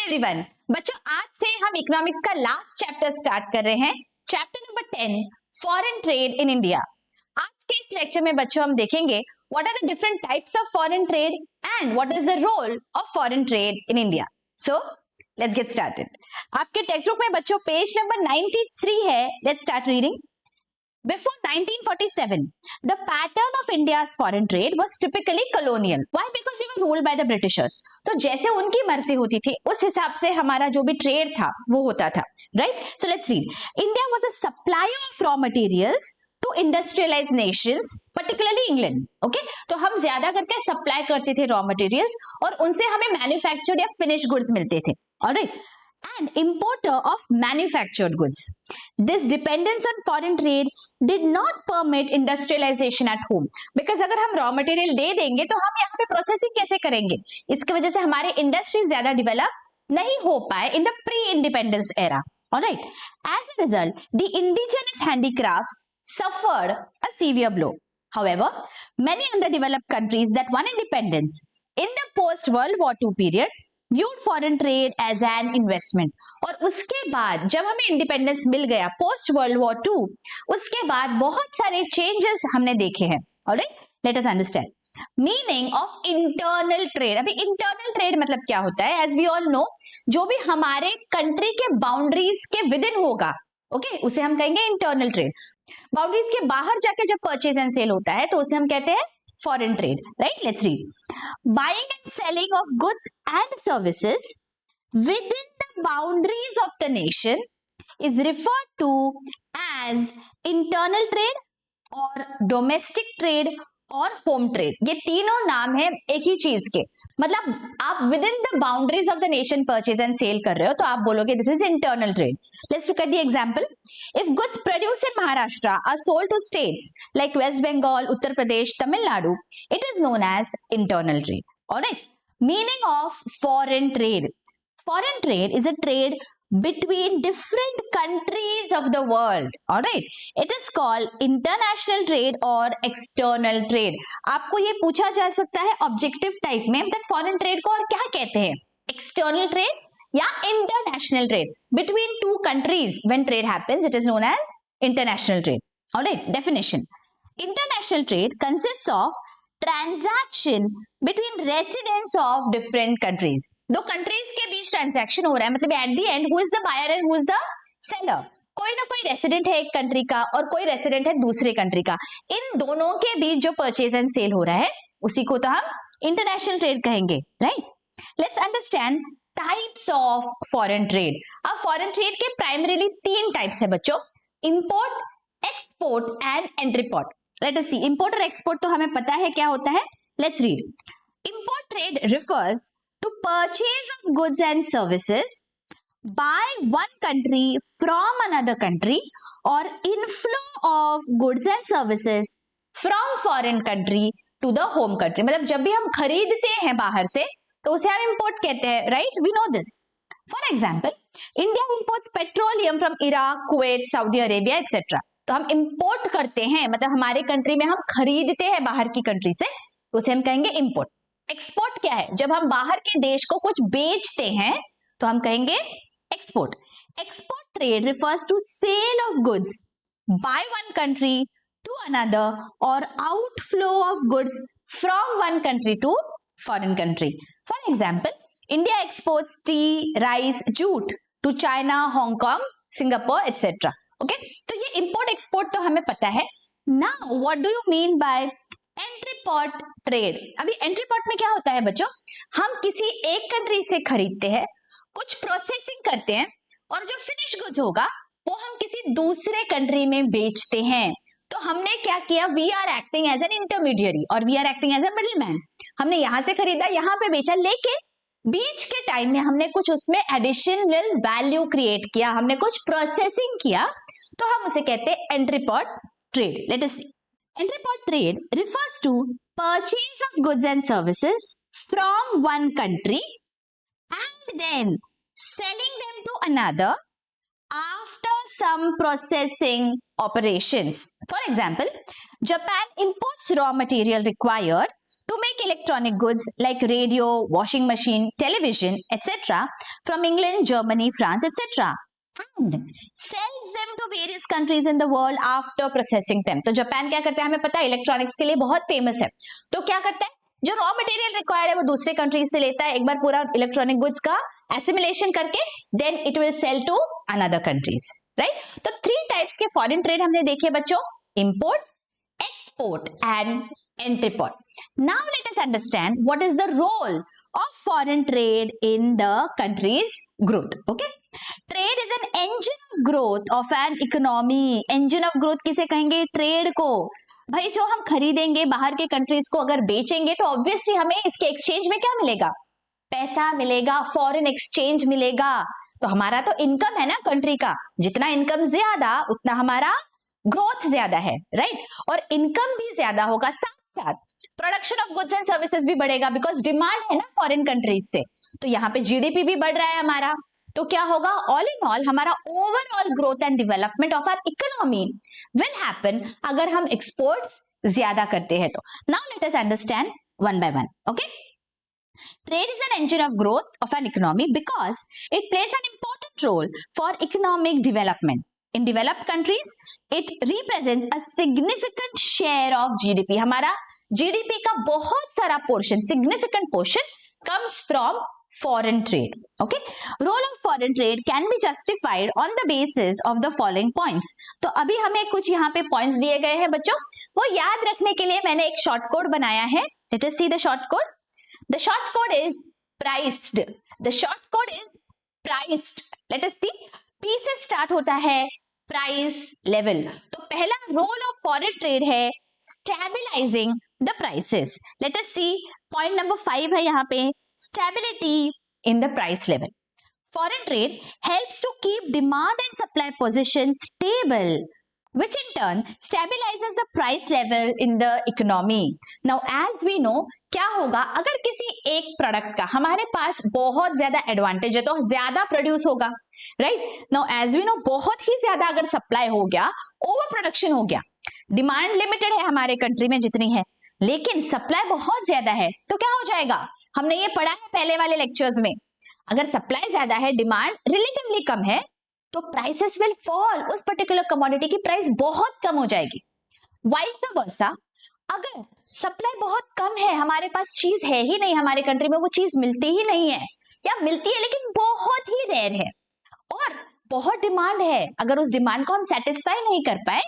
Everyone, बच्चों आज से हम इकोनॉमिक्स का लास्ट चैप्टर स्टार्ट कर रहे हैं, chapter number 10 foreign trade in India. आज के इस लेक्चर में बच्चों हम देखेंगे what are the different types of foreign trade and what is the role of foreign trade in India. So let's get started. आपके टेक्स्ट बुक में बच्चों पेज नंबर 93 है। Let's start reading. Before 1947, the pattern of India's foreign trade was typically colonial. Why? Because we were ruled by the Britishers. तो जैसे उनकी मर्जी होती थी उस हिसाब से हमारा जो भी ट्रेड था वो होता था, right? So let's read. India was a supplier of raw materials to industrialized nations, particularly England. Okay? तो हम ज्यादा करके सप्लाई करते थे रॉ मटेरियल्स और उनसे हमें मैन्युफैक्चर्ड या फिनिश गुड्स मिलते थे, alright? And importer of manufactured goods. This dependence on foreign trade did not permit industrialization at home. Because अगर हम रॉ मटेरियल दे देंगे तो हम यहाँ पे प्रोसेसिंग कैसे करेंगे? इसकी वजह से हमारे इंडस्ट्रीज ज्यादा डेवलप नहीं हो पाए in the pre-independence era. Alright. As a result, the indigenous handicrafts suffered a severe blow. However, many underdeveloped countries that won independence in the post-World War II period viewed foreign trade as an investment. और उसके बाद जब हमें independence मिल गया post world war 2, उसके बाद बहुत सारे चेंजेस हमने देखे हैं। Alright, late us understand meaning of internal trade. अभी इंटरनल ट्रेड मतलब क्या होता है? एज वी ऑल नो, जो भी हमारे कंट्री के बाउंड्रीज के विद इन होगा, ओके, उसे हम कहेंगे इंटरनल ट्रेड। बाउंड्रीज के बाहर जाके जब परचेज एंड सेल होता है तो उसे हम कहते हैं foreign trade, right? Let's read. Buying and selling of goods and services within the boundaries of the nation is referred to as internal trade or domestic trade और होम ट्रेड। ये तीनों नाम है एक ही चीज के। मतलब आप with in the boundaries of the nation purchase and sale कर रहे हो तो आप बोलोगे this is internal trade. Let's look at the example. If goods produced in Maharashtra are sold to states like West Bengal, Uttar Pradesh, Tamil Nadu, it is known as internal trade. Alright, meaning of foreign trade. Foreign trade is a trade between different countries of the world. Alright, it is called international trade or external trade. आपको ये पूछा जा सकता है objective type में that foreign trade को और क्या कहते हैं? External trade या international trade between two countries. When trade happens, it is known as international trade. Alright, definition. International trade consists of transaction between residents of different countries. दो countries के बीच transaction हो रहा है, मतलब at the end who is the buyer and who is the seller. कोई ना कोई रेसिडेंट है एक कंट्री का और कोई रेसिडेंट है दूसरे कंट्री का। इन दोनों के बीच जो परचेज एंड सेल हो रहा है उसी को तो हम इंटरनेशनल ट्रेड कहेंगे, right? Let's understand types of foreign trade. अब फॉरेन ट्रेड के प्राइमरीली 3 टाइप्स है बच्चों, import, export and entrepot. Let us see. Import और export तो हमें पता है क्या होता है। Let's read. Import trade refers to purchase of goods and services by one country from another country or inflow of goods and services from foreign country to the home country. मतलब जब भी हम खरीदते हैं बाहर से तो उसे हम import कहते हैं, right? We know this. For example, India imports petroleum from Iraq, Kuwait, Saudi Arabia, etc. तो हम इंपोर्ट करते हैं, मतलब हमारे कंट्री में हम खरीदते हैं बाहर की कंट्री से, तो उसे हम कहेंगे इंपोर्ट। एक्सपोर्ट क्या है? जब हम बाहर के देश को कुछ बेचते हैं तो हम कहेंगे export. Export trade refers to sale of goods by one country to another और outflow of goods from one country to foreign country. For example, India exports tea, rice, jute to China, Hong Kong, Singapore etcetera. Okay, तो ये import export तो हमें पता है। Now what do you mean by entrepot trade? अभी entrepot में क्या होता है बच्चों? हम किसी एक कंट्री से खरीदते हैं, कुछ प्रोसेसिंग करते हैं और जो फिनिश गुड्स होगा वो हम किसी दूसरे कंट्री में बेचते हैं। तो हमने क्या किया? We are acting as an intermediary और we are acting as a middleman. हमने यहां से खरीदा, यहां पे बेचा, लेकिन बीच के टाइम में हमने कुछ उसमें एडिशनल वैल्यू क्रिएट किया, हमने कुछ प्रोसेसिंग किया, तो हम उसे कहते हैं entrepot trade. Let us see. Entrepot trade refers to purchase of goods and services from one country and then selling them to another after some processing operations. For example, Japan imports raw material required to make electronic goods like radio, washing machine, television, etc. from England, Germany, France, etc. and sells them to various countries in the world after processing them. तो Japan क्या करता है, हमें पता है electronics के लिए बहुत फेमस है, तो क्या करता है, जो रॉ मटेरियल रिक्वायर्ड है वो दूसरे कंट्रीज से लेता है, एक बार पूरा इलेक्ट्रॉनिक गुड्स का एसिमिलेशन करके then it will sell to another countries, right. तो 3 टाइप्स के फॉरेन ट्रेड हमने देखे बच्चों, import, export and entrepot. Now let us understand what is the role of foreign trade in the country's growth. Okay, trade is an engine of growth of an economy. Engine of growth किसे कहेंगे, trade को। भाई जो हम खरीदेंगे बाहर के countries को अगर बेचेंगे तो ऑब्वियसली हमें इसके एक्सचेंज में क्या मिलेगा, पैसा मिलेगा, फॉरेन एक्सचेंज मिलेगा। तो हमारा तो इनकम है ना कंट्री का, जितना इनकम ज्यादा उतना हमारा ग्रोथ ज्यादा है, राइट। और इनकम भी ज्यादा होगा, साथ साथ production of goods and services भी बढ़ेगा, बिकॉज डिमांड है ना फॉरेन कंट्रीज से। तो यहाँ पे जीडीपी भी बढ़ रहा है हमारा, तो क्या होगा, ऑल इन ऑल हमारा overall growth and development of our economy will happen अगर हम एक्सपोर्ट्स ज्यादा करते हैं। तो now let us understand one by one. Okay, trade is an engine of growth of an economy because it plays an important role for economic development. In developed countries, it represents a significant share of GDP. हमारा GDP का बहुत सारा portion, significant portion comes from foreign trade. Okay, role of foreign trade can be justified on the basis of the following points. तो अभी हमें कुछ यहाँ पे points दिए गए हैं बच्चों, वो याद रखने के लिए मैंने एक short code बनाया है. Let us see the short code. The short code is priced. The short code is priced. Let us see. P से start होता है प्राइस लेवल। तो पहला रोल ऑफ फॉरेन ट्रेड है stabilising the prices. Let us see, point number 5 है यहाँ पे, stability in the price level. Foreign trade helps to keep demand and supply position stable, which in turn stabilizes the price level in the economy. Now as we know, क्या होगा अगर किसी एक product का हमारे पास बहुत ज्यादा एडवांटेज है तो ज्यादा प्रोड्यूस होगा, right. Now as we know, बहुत ही ज्यादा अगर सप्लाई हो गया, ओवर प्रोडक्शन हो गया, डिमांड लिमिटेड है हमारे कंट्री में जितनी है, लेकिन सप्लाई बहुत ज्यादा है, तो क्या हो जाएगा, हमने ये पढ़ा है पहले वाले लेक्चर्स में, अगर सप्लाई ज्यादा है, डिमांड रिलेटिवली कम है, तो प्राइसेस विल फॉल, उस पर्टिकुलर कमोडिटी की प्राइस बहुत कम हो जाएगी। वाइस वर्सा, अगर सप्लाई बहुत कम है, हमारे पास चीज है ही नहीं, हमारे कंट्री में वो चीज मिलती ही नहीं है, या मिलती है लेकिन बहुत ही रेयर है, और बहुत डिमांड है, अगर उस डिमांड को हम सेटिस्फाई नहीं कर पाए,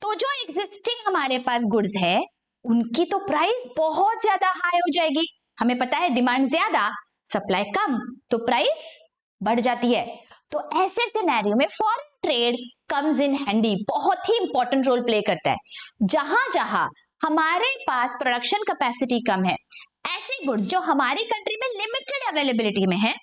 तो जो एग्जिस्टिंग हमारे पास गुड्स है उनकी तो प्राइस बहुत ज्यादा हाई हो जाएगी। हमें पता है डिमांड ज्यादा, सप्लाई कम, तो प्राइस बढ़ जाती है। तो ऐसे सिनेरियो में foreign trade comes in handy, बहुत ही इंपॉर्टेंट रोल प्ले करता है। जहां जहां हमारे पास प्रोडक्शन कैपेसिटी कम है, ऐसे गुड्स जो हमारी कंट्री में लिमिटेड अवेलेबिलिटी में है,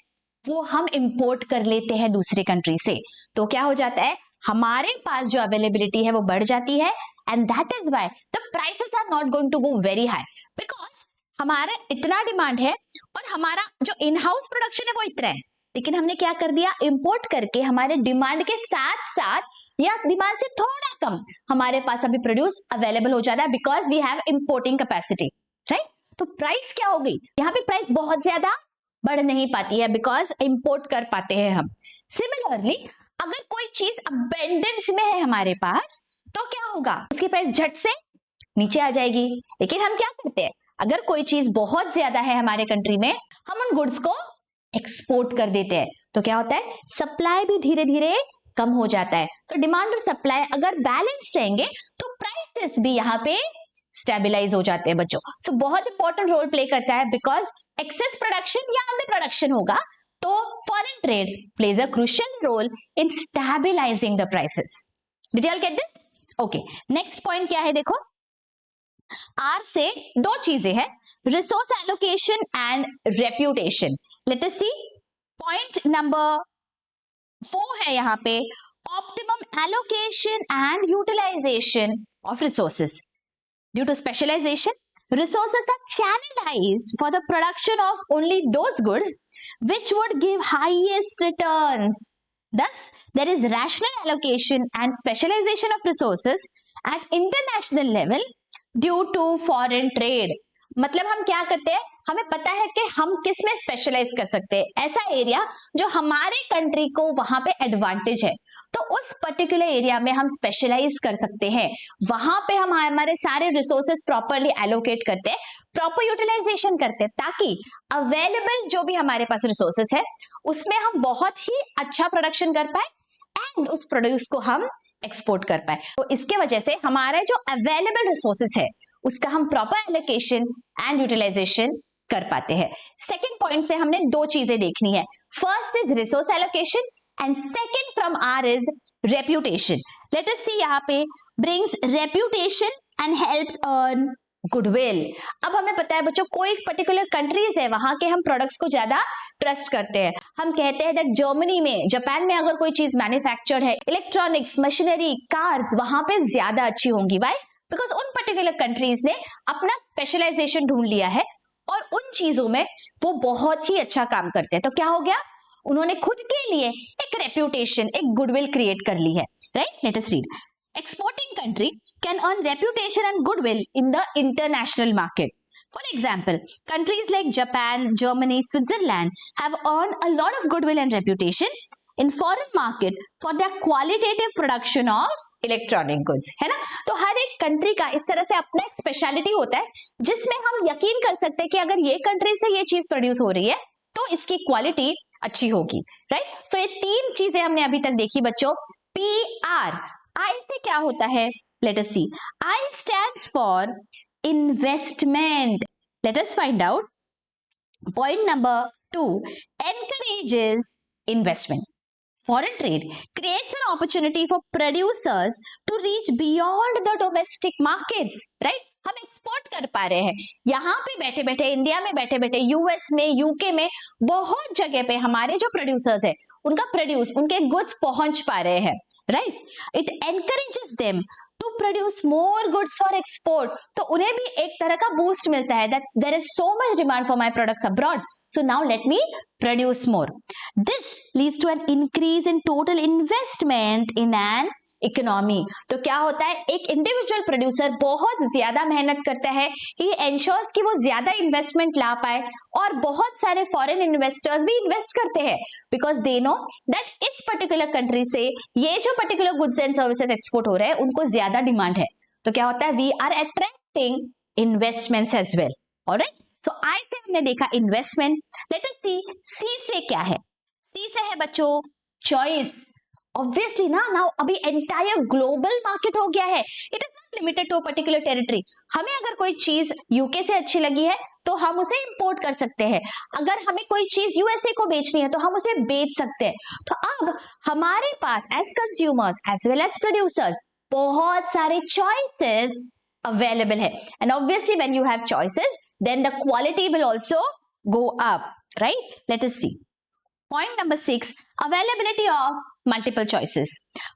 वो हम इंपोर्ट कर लेते हैं दूसरी कंट्री से। तो क्या हो जाता है, हमारे पास जो अवेलेबिलिटी है वो बढ़ जाती है, and that is why the prices are not going to go very high, because हमारा इतना डिमांड है और हमारा जो इन हाउस प्रोडक्शन है वो इतना है, लेकिन हमने क्या कर दिया, इंपोर्ट करके हमारे डिमांड के साथ साथ या डिमांड से थोड़ा कम हमारे पास अभी प्रोड्यूस अवेलेबल हो जाता है, because we have importing capacity, right. तो प्राइस क्या हो गई, यहाँ पे प्राइस बहुत ज्यादा बढ़ नहीं पाती है, बिकॉज इंपोर्ट कर पाते हैं हम। सिमिलरली अगर कोई चीज अबेंडेंस में है हमारे पास, तो क्या होगा, उसकी प्राइस झट से नीचे आ जाएगी। लेकिन हम क्या करते हैं, अगर कोई चीज बहुत ज्यादा है हमारे कंट्री में, हम उन गुड्स को एक्सपोर्ट कर देते हैं, तो क्या होता है, सप्लाई भी धीरे धीरे कम हो जाता है। तो डिमांड और सप्लाई अगर बैलेंस्ड रहेंगे तो प्राइसेस भी यहाँ पे स्टेबलाइज हो जाते हैं बच्चों। सो बहुत इंपॉर्टेंट रोल प्ले करता है, बिकॉज एक्सेस प्रोडक्शन या अंडर प्रोडक्शन होगा तो foreign trade plays a crucial role in stabilising the prices. Did you all get this? Okay, next point क्या है, देखो आर से 2 चीजें हैं, resource allocation and reputation. Let us see, point number 4 है यहाँ पे, optimum allocation and utilisation of resources. Due to specialisation, resources are channelized for the production of only those goods which would give highest returns. Thus, there is rational allocation and specialization of resources at international level due to foreign trade. मतलब हम क्या करते हैं, हमें पता है कि हम किस में स्पेशलाइज कर सकते हैं, ऐसा एरिया जो हमारे कंट्री को वहां पे एडवांटेज है, तो उस पर्टिकुलर एरिया में हम स्पेशलाइज कर सकते हैं, वहां पे हम हमारे सारे रिसोर्सेज प्रॉपरली एलोकेट करते हैं, प्रॉपर यूटिलाइजेशन करते हैं, ताकि अवेलेबल जो भी हमारे पास रिसोर्सेज है उसमें हम बहुत ही अच्छा प्रोडक्शन कर पाए एंड उस प्रोड्यूस को हम एक्सपोर्ट कर पाए। तो इसके वजह से हमारे जो अवेलेबल रिसोर्सेज है उसका हम प्रॉपर एलोकेशन एंड यूटिलाइजेशन कर पाते हैं। सेकंड पॉइंट से हमने दो चीजें देखनी है, first is resource allocation and second from are is reputation. Let us see यहाँ पे brings reputation and helps earn goodwill. अब हमें पता है बच्चों, कोई पर्टिकुलर कंट्रीज है वहां के हम प्रोडक्ट्स को ज्यादा ट्रस्ट करते हैं, हम कहते हैं दैट जर्मनी में, जापान में अगर कोई चीज मैन्युफैक्चर्ड है, इलेक्ट्रॉनिक्स, मशीनरी, कार्स वहां पे ज्यादा अच्छी होंगी। वाई? बिकॉज उन पर्टिकुलर कंट्रीज ने अपना स्पेशलाइजेशन ढूंढ लिया है और उन चीजों में वो बहुत ही अच्छा काम करते हैं। तो क्या हो गया, उन्होंने खुद के लिए एक रेप्यूटेशन, एक गुडविल क्रिएट कर ली है। Right, let us read. Exporting country can earn reputation and goodwill in the international market. For example, countries like Japan, Germany, Switzerland have earned a lot of goodwill and reputation in foreign market for their qualitative production of electronic goods, है ना। तो हर एक country का इस तरह से अपना एक स्पेशलिटी होता है जिसमें हम यकीन कर सकते हैं कि अगर ये कंट्री से ये चीज प्रोड्यूस हो रही है तो इसकी क्वालिटी अच्छी होगी। राइट, सो ये तीन चीजें हमने अभी तक देखी बच्चों। PR, I से क्या होता है, let us see. I stands for investment. Let us find out. Point number 2, encourages investment. Foreign trade creates an opportunity for producers to reach beyond the domestic markets. Right? हम export कर पा रहे हैं, यहाँ पे बैठे बैठे, इंडिया में बैठे बैठे, यूएस में, यूके में, बहुत जगह पे हमारे जो प्रोड्यूसर्स है उनके गुड्स पहुंच पा रहे हैं। Right, it encourages them to produce more goods for export. तो उन्हें भी एक तरह का बूस्ट मिलता है that there is so much demand for my products abroad, so now let me produce more. This leads to an increase in total investment in an economy. तो क्या होता है, एक इंडिविजुअल प्रोड्यूसर बहुत ज्यादा मेहनत करता है, ही एंश्योर्स कि वो ज्यादा इन्वेस्टमेंट ला पाए और बहुत सारे फॉरेन इन्वेस्टर्स भी इन्वेस्ट करते हैं बिकॉज दे नो दैट इस पर्टिकुलर कंट्री से ये जो particular goods and services export हो रहे हैं उनको ज्यादा डिमांड है। तो क्या होता है, we are attracting investments as well. Alright, so I say हमने देखा इन्वेस्टमेंट। लेट अस सी से क्या है, सी से है बच्चों चॉइस। ऑब्वियसली ना, नाउ अभी एंटायर ग्लोबल मार्केट हो गया है, it is not limited to a particular territory. हमें अगर कोई चीज यूके से अच्छी लगी है तो हम उसे इंपोर्ट कर सकते हैं, अगर हमें कोई चीज यूएसए को बेचनी है तो हम उसे बेच सकते हैं। तो अब हमारे पास as consumers as well as producers बहुत सारे चॉइसेस अवेलेबल है and obviously when you have choices then the quality will also go up. Right, let us see point number 6, availability of multiple choices.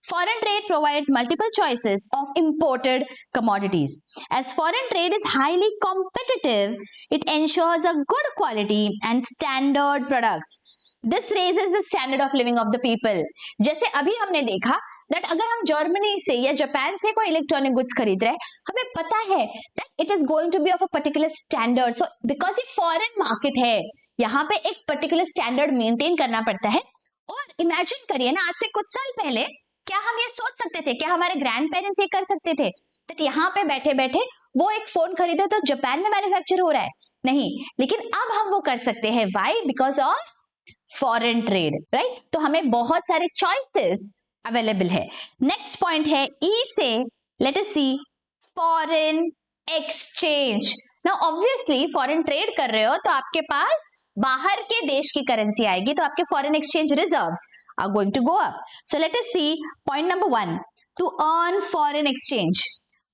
Foreign trade provides multiple choices of imported commodities. As foreign trade is highly competitive, it ensures a good quality and standard products. This raises the standard of living of the people. जैसे अभी हमने देखा that अगर हम Germany से या Japan से कोई इलेक्ट्रॉनिक गुड्स खरीद रहे हैं, हमें पता है that it is going to be of a particular standard. So because ये फॉरेन मार्केट है, यहाँ पे एक पर्टिकुलर स्टैंडर्ड मेंटेन करना पड़ता है। और इमेजिन करिए ना, आज से कुछ साल पहले क्या हम ये सोच सकते थे, क्या हमारे ग्रैंड पेरेंट्स ये कर सकते थे that यहाँ पे बैठे बैठे वो एक फोन खरीदे तो जापान में मैन्युफैक्चर हो रहा है? नहीं, लेकिन अब हम वो कर सकते हैं। Why? Because of foreign trade. Right, तो हमें बहुत सारे चॉइसेस अवेलेबल है। नेक्स्ट पॉइंट है ई से, let us see foreign exchange. Now obviously foreign trade कर रहे हो तो आपके पास बाहर के देश की करेंसी आएगी, तो आपके foreign exchange reserves are going to go up. So let us see point number 1, to earn foreign exchange.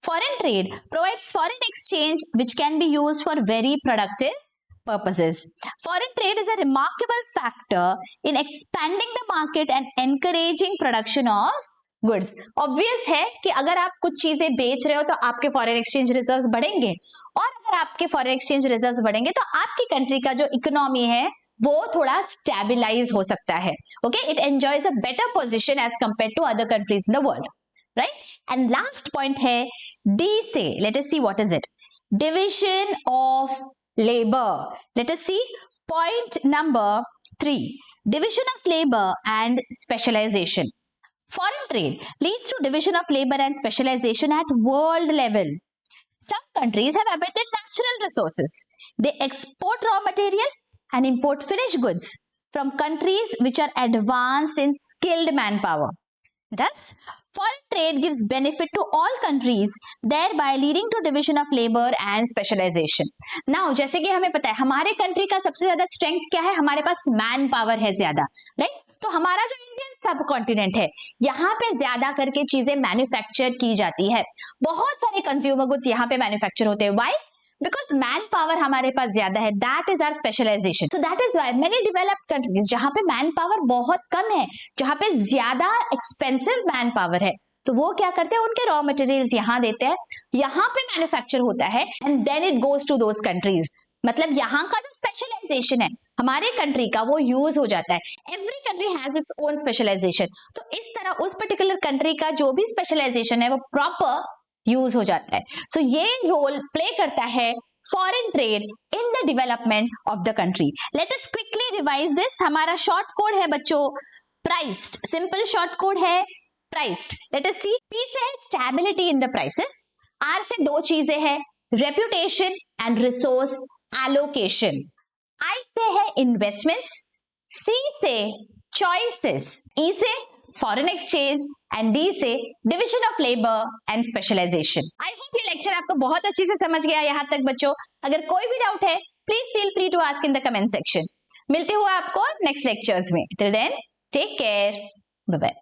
Foreign trade provides foreign exchange which can be used for very productive purposes. Foreign trade is a remarkable factor in expanding the market and encouraging production of goods. Obvious है कि अगर आप कुछ चीजें बेच रहे हो तो आपके फॉरेन एक्सचेंज रिजर्व्स बढ़ेंगे, और अगर आपके फॉरेन एक्सचेंज रिजर्व्स बढ़ेंगे तो आपकी कंट्री का जो इकोनॉमी है वो थोड़ा स्टेबिलाइज हो सकता है। Okay, it enjoys a better position as compare to other countries in the world. Right, and last point है डी से, let us see what is it. division of labor. Let us see point number 3, division of labor and specialization. Foreign trade leads to division of labor and specialization at world level. Some countries have abundant natural resources. They export raw material and import finished goods from countries which are advanced in skilled manpower. Thus, foreign trade gives benefit to all countries, thereby leading to division of labor and specialization. Now, जैसे कि हमें पता है हमारे country का सबसे ज्यादा strength क्या है, हमारे पास मैन पावर है ज्यादा, राइट? तो हमारा जो इंडियन सब कॉन्टिनेंट है यहाँ पे ज्यादा करके चीजें मैन्युफैक्चर की जाती है, बहुत सारे कंज्यूमर गुड्स यहाँ पे मैन्युफैक्चर होते हैं. व्हाई? बिकॉज मैन पावर हमारे पास ज्यादा है. That is our specialisation. So that is why many developed countries जहां पे मैन पावर बहुत कम है, जहां पे ज्यादा एक्सपेंसिव मैन पावर है, तो वो क्या करते हैं, उनके रॉ मटेरियल्स यहाँ देते हैं, यहाँ पे मैन्युफैक्चर होता है and then it goes to those countries. मतलब यहाँ का जो स्पेशलाइजेशन है हमारे कंट्री का वो यूज हो जाता है. Every country has its own specialisation. तो इस तरह उस पर्टिकुलर कंट्री का जो भी स्पेशलाइजेशन है वो प्रॉपर यूज हो जाता है. सो ये रोल प्ले करता है foreign trade in the development of the country. Let us quickly revise this. हमारा शॉर्ट कोड है बच्चों प्राइस्ड. सिंपल शॉर्ट कोड है priced. Let us see. P से है stability in the prices. R से दो चीजें हैं, reputation and resource allocation. I से है इन्वेस्टमेंट्स. सी से चॉइसेस. ई से फॉरेन एक्सचेंज एंड डी से division of labour and specialisation. I hope ये लेक्चर आपको बहुत अच्छे से समझ गया यहाँ तक बच्चों. अगर कोई भी डाउट है please feel free to ask in the comment section. मिलते हुए आपको नेक्स्ट लेक्चर्स में. Till then take care, bye bye.